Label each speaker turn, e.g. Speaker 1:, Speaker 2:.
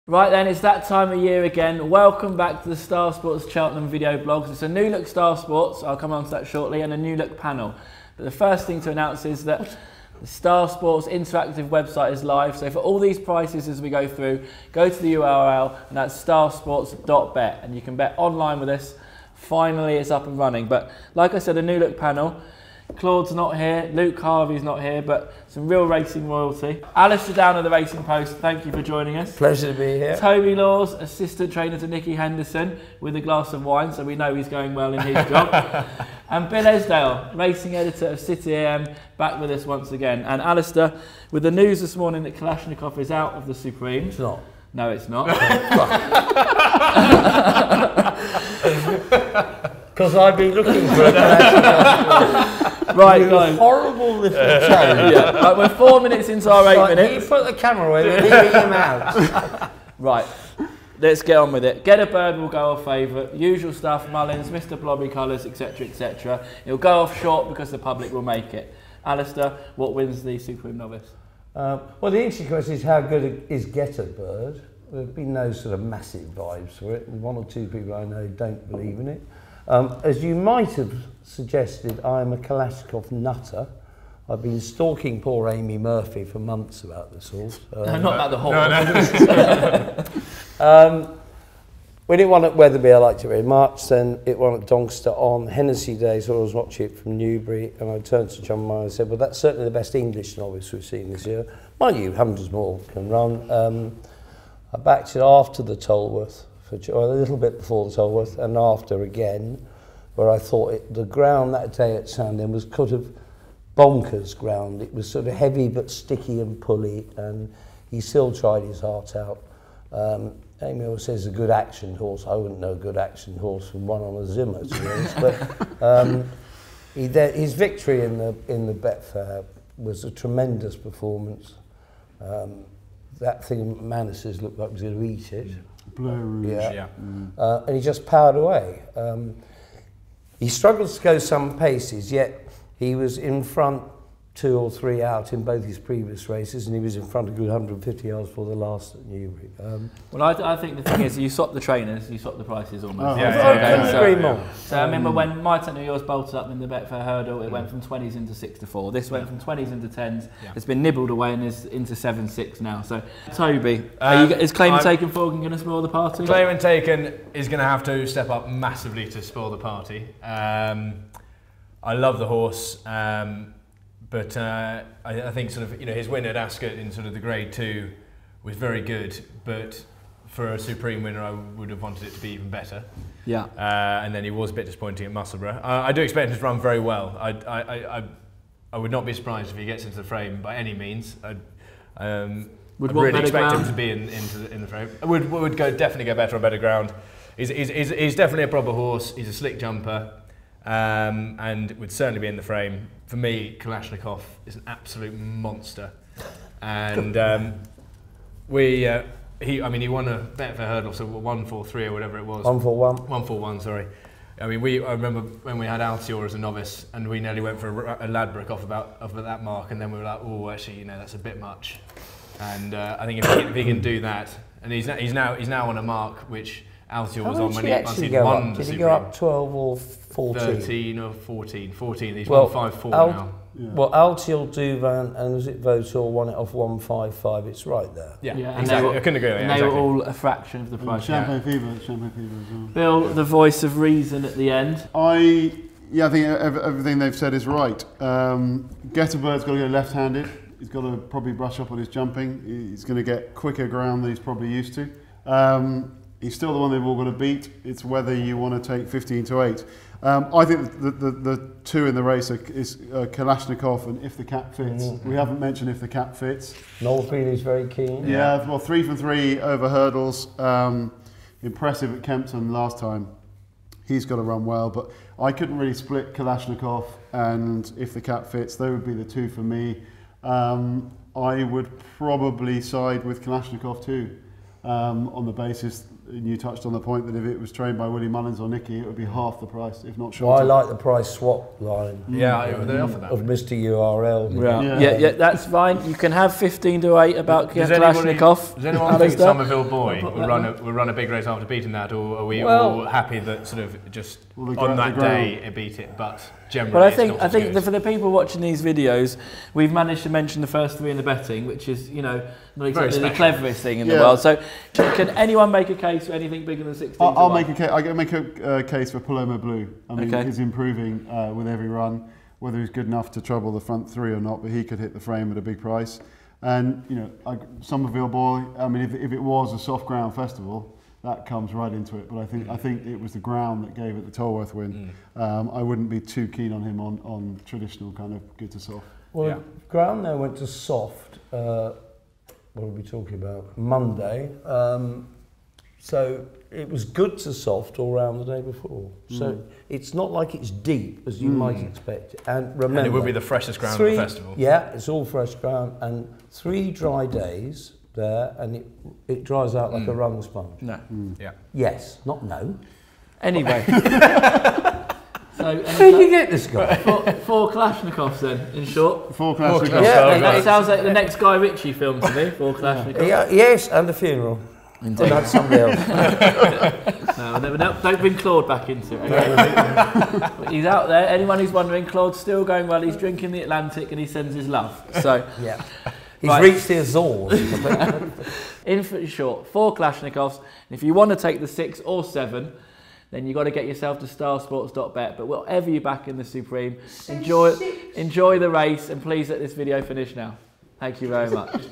Speaker 1: Right then, it's that time of year again. Welcome back to the Star Sports Cheltenham video blogs. It's a new look Star Sports, I'll come on to that shortly, and a new look panel. But the first thing to announce is that the Star Sports interactive website is live. So for all these prices as we go through, go to the URL, and that's starsports.bet, and you can bet online with us. Finally, it's up and running. But like I said, a new look panel. Claude's not here, Luke Harvey's not here, but some real racing royalty. Alastair Down of the Racing Post, thank you for joining us.
Speaker 2: Pleasure to be here.
Speaker 1: Toby Lawes, assistant trainer to Nicky Henderson, with a glass of wine, so we know he's going well in his job. And Bill Esdaile, racing editor of City AM, back with us once again. And Alastair, with the news this morning that Kalashnikov is out of the Supreme.
Speaker 2: It's not.
Speaker 1: No, it's not.
Speaker 2: Because I've been looking for a Kalashnikov.
Speaker 1: Right,
Speaker 2: you
Speaker 1: guys.
Speaker 2: Horrible little toad.
Speaker 1: Yeah. Right, we're 4 minutes into our 8 minutes.
Speaker 2: You put the camera away, we're leaving him out.
Speaker 1: Right, let's get on with it. Getabird will go off favourite. Usual stuff, Mullins, Mr. Blobby colours, etc, etc. It'll go off short because the public will make it. Alastair, what wins the Supreme Novice?
Speaker 2: Well, the interesting question is how good is Getabird? There've been no sort of massive vibes for it, and one or two people I know don't believe in it. As you might have suggested, I am a Kalashnikov nutter. I've been stalking poor Amy Murphy for months about this horse.
Speaker 1: No, not about the horse.
Speaker 2: No. When it won at Wetherby, I liked it very much. Then it won at Doncaster on Hennessy Day, so I was watching it from Newbury, and I turned to John Meyer and said, well, that's certainly the best English novice we've seen this year. Mind you, Hundreds More can run. I backed it after the Tolworth, a little bit before the Tolworth, and after again, where I thought the ground that day at Sandend was kind of bonkers ground. It was sort of heavy but sticky and pulley, and he still tried his heart out. Amy always says a good action horse. I wouldn't know a good action horse from one on a Zimmer, to be honest. But his victory in the Betfair was a tremendous performance. That thing Manus's looked like he was going to eat it.
Speaker 3: Blue Rouge.
Speaker 2: Yeah. And he just powered away. He struggled to go some paces, yet he was in front 2 or 3 out in both his previous races, and he was in front a good 150 yards for the last at Newbury.
Speaker 1: Well, I think the thing is, you swap the trainers, you swap the prices almost.
Speaker 2: So
Speaker 1: I remember when my tent of yours bolted up in the Betfair Hurdle, it went from 20s into 6 to 4. This went from 20s into 10s. Yeah. It's been nibbled away and is into 7-6 now. So, Toby, is Claimant Taken Forgan going to spoil the party?
Speaker 4: Claimant Taken is going to have to step up massively to spoil the party. I love the horse. But I think sort of his win at Ascot in sort of the Grade 2 was very good, but for a Supreme winner I would have wanted it to be even better.
Speaker 1: Yeah.
Speaker 4: And then he was a bit disappointing at Musselburgh. I do expect him to run very well. I would not be surprised if he gets into the frame by any means. I'd really expect him to be in the frame. Would definitely go better on better ground. He's definitely a proper horse. He's a slick jumper. And would certainly be in the frame. For me, Kalashnikov is an absolute monster, and he won a Betfair Hurdle, so 1-4-3 or whatever it was.
Speaker 2: 1-4-1.
Speaker 4: 1-4-1, sorry. I mean, I remember when we had Altior as a novice, and we nearly went for a Ladbroke off at that mark, and then we were like, oh, actually, that's a bit much. And I think if he can do that, and he's now on a mark which Altior was on when he won the Supreme.
Speaker 2: Did he go up 12 or 14?
Speaker 4: 13 or 14. 14. He's 154 now.
Speaker 2: Yeah. Well, Altior, Duvan, and was it Votor won it off 155. It's right there.
Speaker 4: Yeah, exactly. I couldn't agree with that.
Speaker 1: They were all a fraction of the price.
Speaker 3: Champagne Fever as well.
Speaker 1: Bill, the voice of reason at the end.
Speaker 3: I think everything they've said is right. Getabird's got to go left-handed. He's got to probably brush up on his jumping. He's going to get quicker ground than he's probably used to. He's still the one they've all got to beat. It's whether you want to take 15-8. I think the two in the race is Kalashnikov and If the Cap Fits. We haven't mentioned If the Cap Fits.
Speaker 2: Noelfield is very keen.
Speaker 3: Yeah, well, 3 from 3 over hurdles. Impressive at Kempton last time. He's got to run well, but I couldn't really split Kalashnikov and If the Cap Fits. They would be the two for me. I would probably side with Kalashnikov too. On the basis you touched on the point that if it was trained by Willie Mullins or Nicky, it would be half the price, if not
Speaker 2: Well, I
Speaker 3: shorter.
Speaker 2: like the price swap line.
Speaker 4: Yeah, they offer that.
Speaker 2: Of Mr. URL.
Speaker 1: Yeah, that's fine. You can have 15 to 8 about Kalashnikov.
Speaker 4: Does anyone think Somerville Boy will run a big race after beating that, or are we all happy that sort of just on that day it beat it, but generally?
Speaker 1: But I think for the people watching these videos, we've managed to mention the first 3 in the betting, which is, you know, not exactly the cleverest thing in the world. So can anyone make a case for anything bigger than 16?
Speaker 3: I'll make a case. I make a case for Paloma Blue. I mean, he's improving with every run. Whether he's good enough to trouble the front 3 or not, but he could hit the frame at a big price. And you know, Somerville Boy. I mean, if it was a soft ground festival, that comes right into it. But I think it was the ground that gave it the Tolworth win. I wouldn't be too keen on him on traditional kind of good to soft.
Speaker 2: Well, ground there went to soft. What are we talking about? Monday. So it was good to soft all round the day before. So it's not like it's deep as you might expect. And remember,
Speaker 4: and it will be the freshest ground of the festival.
Speaker 2: Yeah, it's all fresh ground, and 3 dry days there, and it dries out like a rung sponge.
Speaker 1: No.
Speaker 4: Yeah.
Speaker 2: Yes, not no.
Speaker 1: Anyway. So,
Speaker 2: how did you get this guy?
Speaker 1: 4 Kalashnikovs then, in short.
Speaker 3: 4 Kalashnikovs.
Speaker 2: Yeah,
Speaker 1: That sounds like the next Guy Ritchie film to me, 4 Kalashnikovs.
Speaker 2: Yeah, yes, and the funeral. Indeed. That's somebody else.
Speaker 1: No, don't bring Claude back into it. But he's out there. Anyone who's wondering, Claude's still going well. He's drinking the Atlantic and he sends his love. So
Speaker 2: yeah, he's reached the Azores.
Speaker 1: In short, 4 Kalashnikovs. And if you want to take the 6 or 7, then you've got to get yourself to starsports.bet. But whatever you back in the Supreme, enjoy the race, and please let this video finish now. Thank you very much.